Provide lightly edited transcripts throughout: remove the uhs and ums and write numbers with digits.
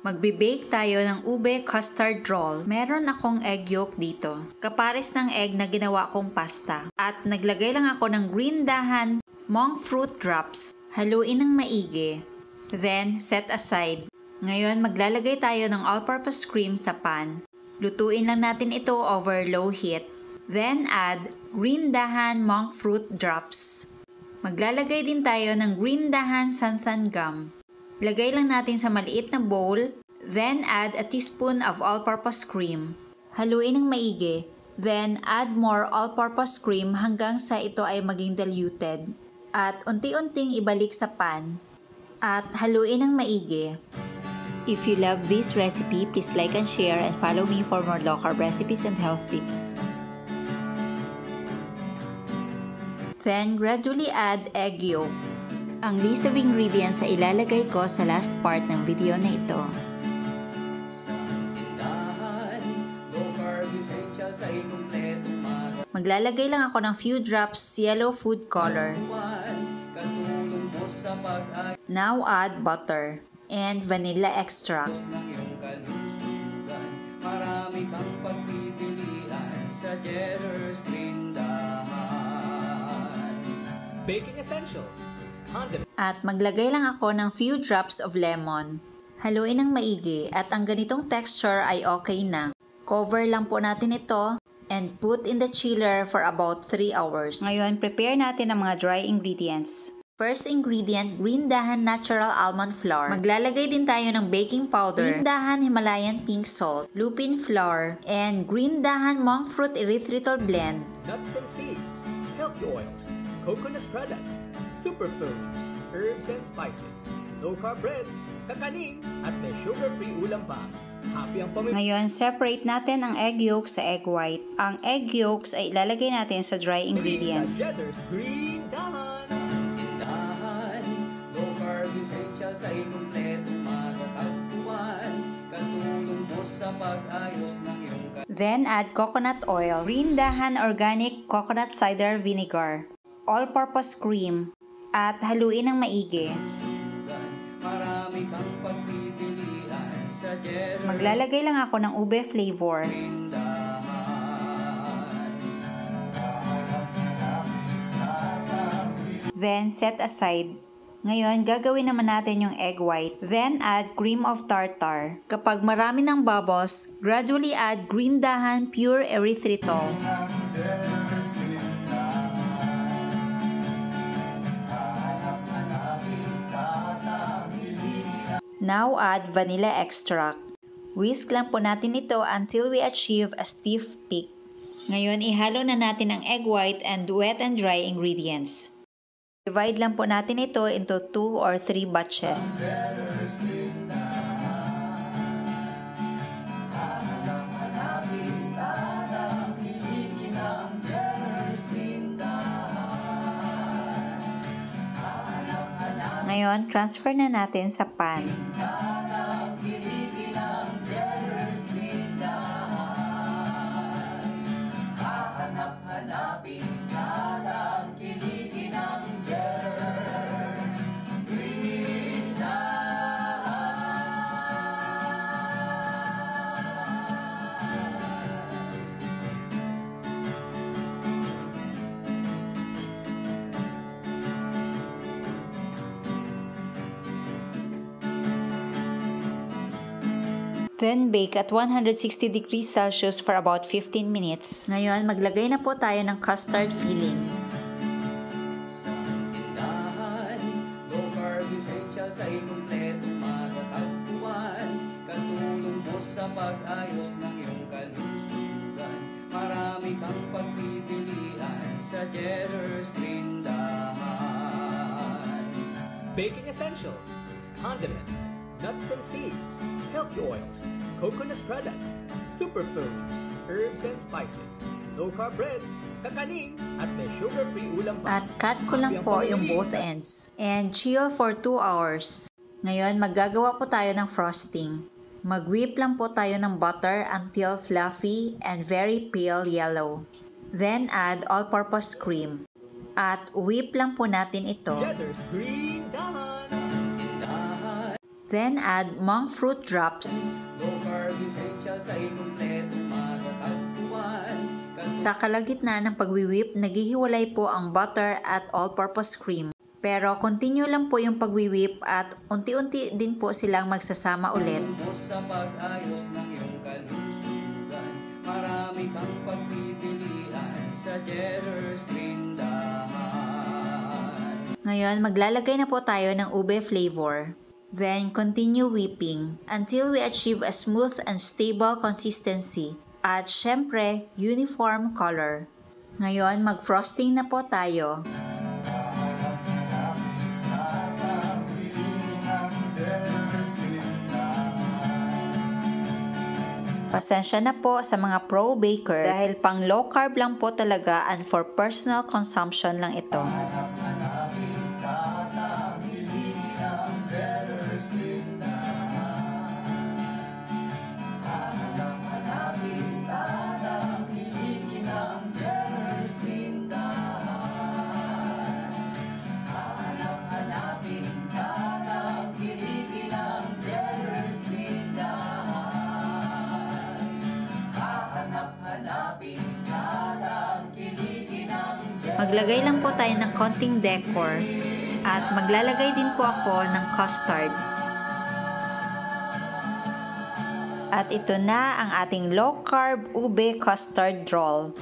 Magbe-bake tayo ng ube custard roll. Meron akong egg yolk dito. Kapares ng egg na ginawa kong pasta. At naglagay lang ako ng green dahan, monk fruit drops. Haluin ng maigi. Then, set aside. Ngayon, maglalagay tayo ng all-purpose cream sa pan. Lutuin lang natin ito over low heat. Then, add green dahan, monk fruit drops. Maglalagay din tayo ng green dahan xanthan gum. Lagay lang natin sa maliit na bowl, then add a teaspoon of all-purpose cream. Haluin ng maigi, then add more all-purpose cream hanggang sa ito ay maging diluted. At unti-unting ibalik sa pan. At haluin ng maigi. If you love this recipe, please like and share and follow me for more low-carb recipes and health tips. Then gradually add egg yolk. Ang list of ingredients ay ilalagay ko sa last part ng video na ito. Maglalagay lang ako ng few drops yellow food color. Now add butter and vanilla extract. Marami kang pagpipilian sa Jetter's Tindahan. Baking essentials. At maglagay lang ako ng few drops of lemon. Haluin ng maigi at ang ganitong texture ay okay na. Cover lang po natin ito and put in the chiller for about 3 hours. Ngayon, prepare natin ang mga dry ingredients. First ingredient, green dahan natural almond flour. Maglalagay din tayo ng baking powder, green dahan Himalayan pink salt, lupin flour, and green dahan monk fruit erythritol blend. Nuts and seeds, healthy oils, coconut products, superfoods, herbs and spices, low-carb breads, kakanin, at may sugar-free ulam pa. Happy ang pamilya. Ngayon, separate natin ang egg yolk sa egg white. Ang egg yolks ay ilalagay natin sa dry ingredients. Green dahan. Low-carb essentials ay kumpletong matatagpuan. Katulong mo sa pag-ayos ng iyong Then add coconut oil, green dahan organic coconut cider vinegar, all-purpose cream, at haluin ng maigi. Maglalagay lang ako ng ube flavor. Then set aside. Ngayon, gagawin naman natin yung egg white. Then add cream of tartar. Kapag marami ng bubbles, gradually add green dahan pure erythritol. Now add vanilla extract. Whisk lang po natin ito until we achieve a stiff peak. Ngayon, ihalo na natin ang egg white and wet and dry ingredients. Divide lang po natin ito into 2 or 3 batches. Ngayon, transfer na natin sa pan. Then bake at 160 degrees Celsius for about 15 minutes. Ngayon, maglagay na po tayo ng custard filling. Sa tindahan, low-carb essentials ay kumpletong matatagpuan. Katulong mo sa pag-ayos ng iyong kalusugan. Marami kang pagpipilian sa Jetter's Tindahan. Baking essentials, condiments, nuts and seeds, healthy oils, coconut products, superfoods, herbs and spices, low-carb breads, kakanin, at may sugar-free ulam pa. At cut ko lang po yung both ends. And chill for 2 hours. Ngayon, maggagawa po tayo ng frosting. Mag-whip lang po tayo ng butter until fluffy and very pale yellow. Then add all-purpose cream. At whip lang po natin ito. Then add monk fruit drops. Low-carb essentials ay kumpletong matatagpuan. Sa kalagitnaan ng pagwi-whip, naghihiwalay po ang butter at all-purpose cream. Pero continue lang po yung pagwi-whip at unti-unti din po silang magsasama ulit. Sa pag-ayos ng iyong kalusugan, marami kang pagpipilian sa Cheddar's Tindahan. Ngayon, maglalagay na po tayo ng ube flavor. Then, continue whipping until we achieve a smooth and stable consistency at syempre, uniform color. Ngayon, mag-frosting na po tayo. Pasensya na po sa mga pro baker dahil pang low carb lang po talaga and for personal consumption lang ito. Maglagay lang po tayo ng konting decor at maglalagay din po ako ng custard. At ito na ang ating low carb ube custard roll.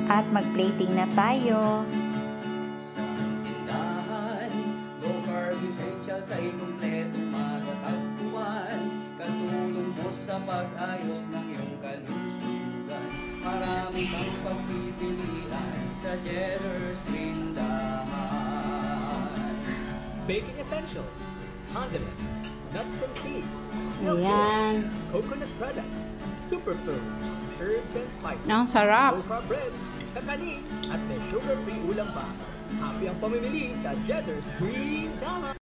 At mag-plating na tayo. Essentials ay kumpletong matatagpuan. Katulong mo sa pag-ayos ng iyong kalusugan. Marami kang pagpipilian sa Cheddar's Tindahan. Baking essentials, condiments, nuts and seeds, milk oils, coconut products, superfoods, herbs and spices, Ang sarap. low-carb breads, kakanin, at may sugar-free ulam pa. Happy ang pamimili sa Cheddar's Tindahan.